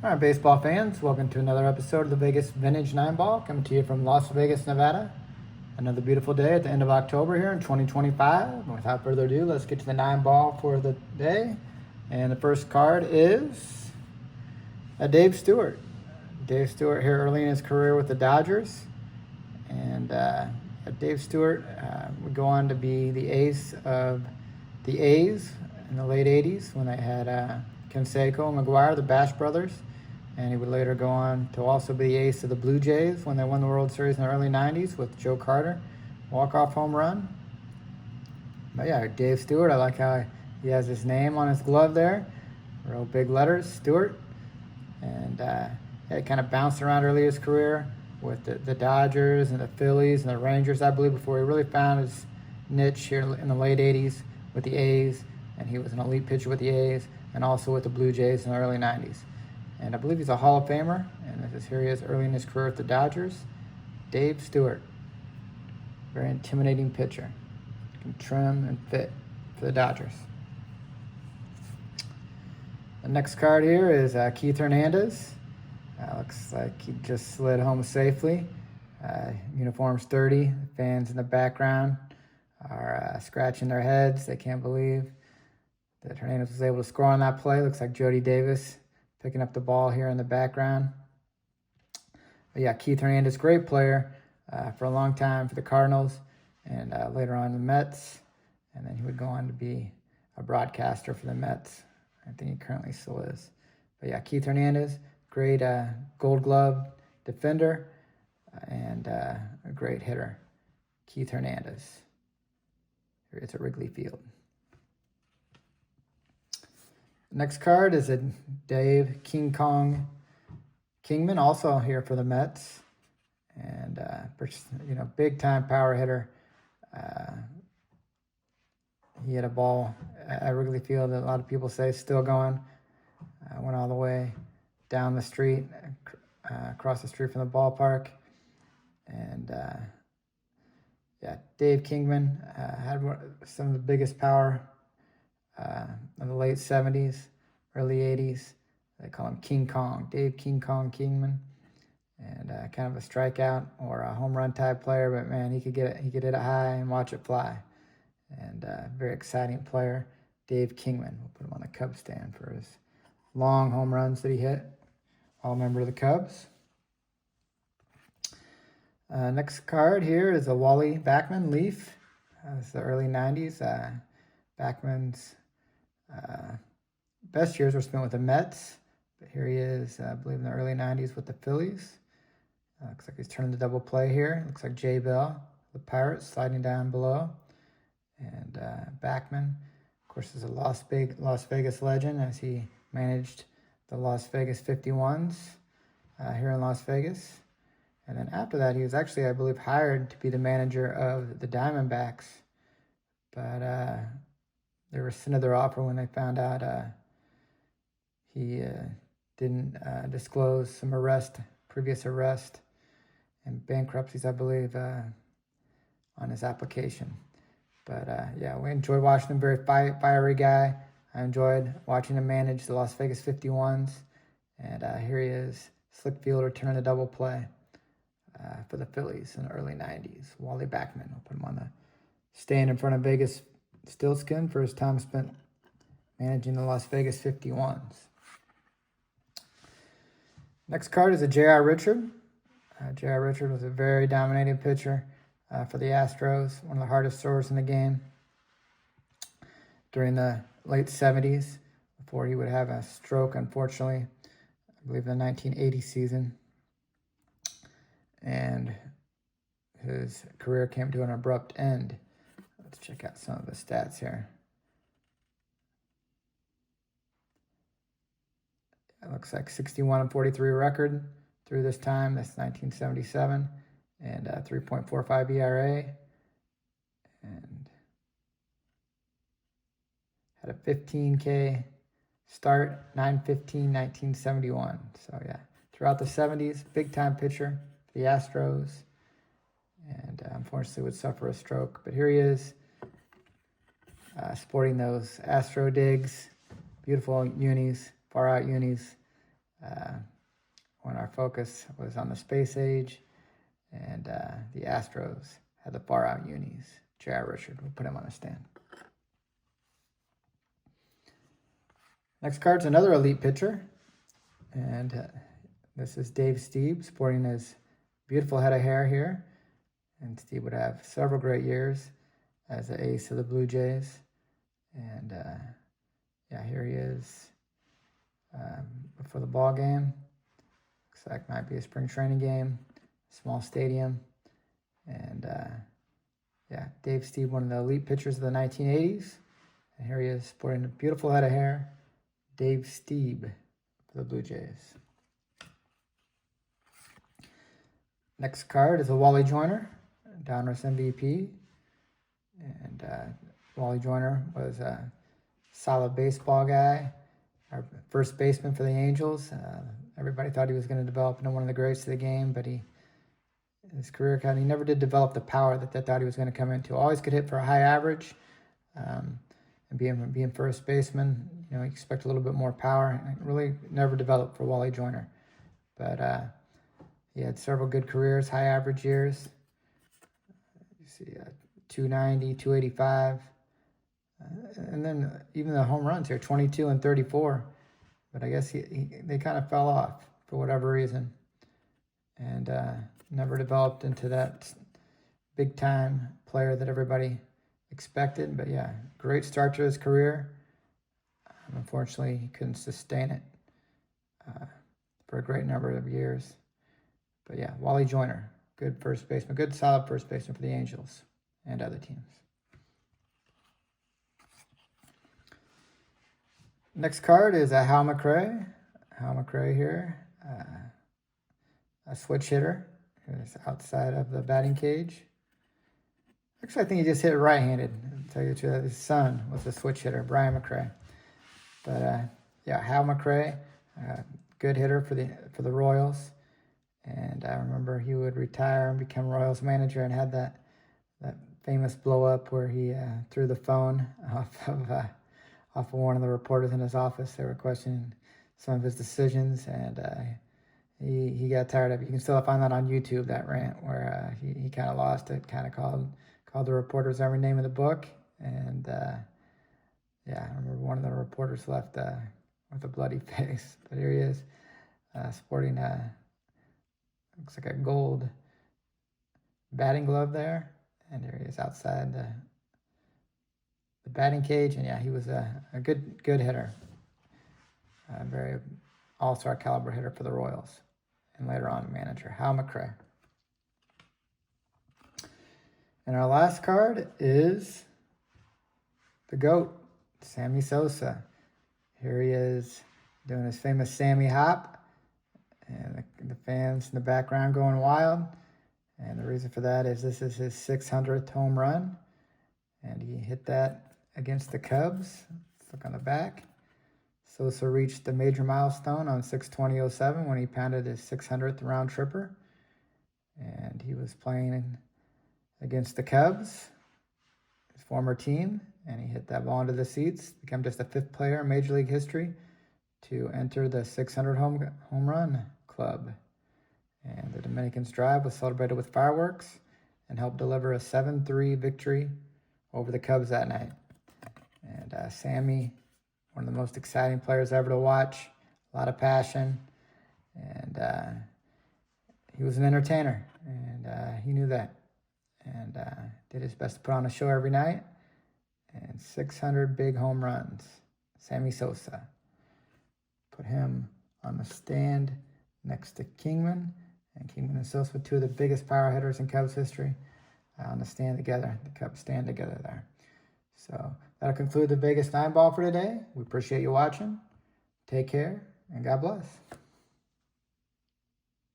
All right, baseball fans, welcome to another episode of the Vegas Vintage Nine Ball, coming to you from Las Vegas, Nevada. Another beautiful day at the end of October here in 2025. And without further ado, let's get to the nine ball for the day. And the first card is Dave Stewart. Dave Stewart here early in his career with the Dodgers. And Dave Stewart would go on to be the ace of the A's in the late 80s when they had Canseco and McGuire, the Bash brothers. And he would later go on to also be the ace of the Blue Jays when they won the World Series in the early 90s with Joe Carter. Walk-off home run. But yeah, Dave Stewart, I like how he has his name on his glove there. Real big letters, Stewart. And he kind of bounced around early in his career with the Dodgers and the Phillies and the Rangers, I believe, before he really found his niche here in the late 80s with the A's. And he was an elite pitcher with the A's and also with the Blue Jays in the early 90s. And I believe he's a Hall of Famer. And here he is early in his career with the Dodgers. Dave Stewart. Very intimidating pitcher. Can trim and fit for the Dodgers. The next card here is Keith Hernandez. Looks like he just slid home safely. Uniforms 30. Fans in the background are scratching their heads. They can't believe that Hernandez was able to score on that play. Looks like Jody Davis picking up the ball here in the background. But yeah, Keith Hernandez, great player for a long time for the Cardinals and later on the Mets. And then he would go on to be a broadcaster for the Mets. I think he currently still is. But yeah, Keith Hernandez, great Gold Glove defender and a great hitter. Keith Hernandez. Here it's at Wrigley Field. Next card is a Dave King Kong Kingman, also here for the Mets. And, big time power hitter. He had a ball at Wrigley Field that a lot of people say is still going. Went all the way down the street, across the street from the ballpark. And, Dave Kingman had some of the biggest power in the late 70s, early 80s. They call him King Kong, Dave King Kong Kingman. And kind of a strikeout or a home run type player, but man, he could hit it high and watch it fly. And very exciting player, Dave Kingman. We'll put him on the Cubs stand for his long home runs that he hit. All member of the Cubs. Next card here is a Wally Backman Leaf. This is the early 90s. Backman's best years were spent with the Mets. But here he is, I believe, in the early 90s with the Phillies. Looks like he's turning the double play here. Looks like Jay Bell, the Pirates, sliding down below. And Backman, of course, is a Las Vegas legend as he managed the Las Vegas 51s here in Las Vegas. And then after that, he was actually, I believe, hired to be the manager of the Diamondbacks. But they rescinded their offer when they found out he didn't disclose some previous arrest and bankruptcies, I believe, on his application. But we enjoyed watching him. Very fiery guy. I enjoyed watching him manage the Las Vegas 51s. And here he is, slick fielder, turning the double play for the Phillies in the early 90s. Wally Backman. We'll put him on the stand in front of Vegas Stillskin for his time spent managing the Las Vegas 51s. Next card is a J.R. Richard. J.R. Richard was a very dominating pitcher for the Astros, one of the hardest throwers in the game during the late 70s before he would have a stroke, unfortunately, I believe in the 1980 season. And his career came to an abrupt end. Let's check out some of the stats here. It looks like 61-43 record through this time. That's 1977. And 3.45 ERA. And had a 15K start, 9/15/1971. So yeah, throughout the 70s, big time pitcher for the Astros. And unfortunately would suffer a stroke. But here he is, sporting those Astro digs, beautiful unis, far out unis, when our focus was on the space age, and the Astros had the far out unis. J.R. Richard, we'll put him on the stand. Next card's another elite pitcher, and this is Dave Stieb, sporting his beautiful head of hair here. And Steve would have several great years as the ace of the Blue Jays. And yeah, here he is before the ball game. Looks like might be a spring training game, small stadium. And yeah, Dave Stieb, one of the elite pitchers of the 1980s. And here he is sporting a beautiful head of hair. Dave Stieb for the Blue Jays. Next card is a Wally Joyner, Donruss MVP. And Wally Joyner was a solid baseball guy, our first baseman for the Angels. Everybody thought he was going to develop into one of the greats of the game, but his career he never did develop the power that they thought he was going to come into. Always could hit for a high average, and being first baseman, you expect a little bit more power. And it really never developed for Wally Joyner, but he had several good careers, high average years. You see, 290, 285, and then even the home runs here, 22 and 34. But I guess they kind of fell off for whatever reason, and never developed into that big time player that everybody expected. But yeah, great start to his career. Unfortunately, he couldn't sustain it for a great number of years. But yeah, Wally Joyner, good first baseman, good solid first baseman for the Angels and other teams. Next card is a Hal McRae. Hal McRae here, a switch hitter who's outside of the batting cage. Actually, I think he just hit right-handed. I'll tell you the truth, his son was a switch hitter, Brian McRae. But yeah, Hal McRae, good hitter for the Royals. And I remember he would retire and become Royals manager, and had that famous blow up where he threw the phone off of one of the reporters in his office. They were questioning some of his decisions, and he got tired of it. You can still find that on YouTube, that rant where he kind of lost it, kind of called the reporters every name in the book. And yeah, I remember one of the reporters left with a bloody face. But here he is, sporting looks like a gold batting glove there. And here he is outside the batting cage. And yeah, he was a good hitter. A very all-star caliber hitter for the Royals. And later on, manager, Hal McRae. And our last card is the GOAT, Sammy Sosa. Here he is doing his famous Sammy Hop. And the fans in the background going wild. And the reason for that is this is his 600th home run. And he hit that against the Cubs. Let's look on the back. Sosa reached the major milestone on 6/20/07 when he pounded his 600th round tripper. And he was playing against the Cubs, his former team. And he hit that ball into the seats. Became just the 5th player in Major League history to enter the 600 home run club. And the Dominicans' drive was celebrated with fireworks and helped deliver a 7-3 victory over the Cubs that night. And Sammy, one of the most exciting players ever to watch, a lot of passion, and he was an entertainer, and he knew that, and did his best to put on a show every night. And 600 big home runs, Sammy Sosa. Put him on the stand next to Kingman. And Kingman and Sosa, 2 of the biggest power hitters in Cubs history, on the stand together. The Cubs stand together there. So that'll conclude the Vegas 9 Ball for today. We appreciate you watching. Take care, and God bless.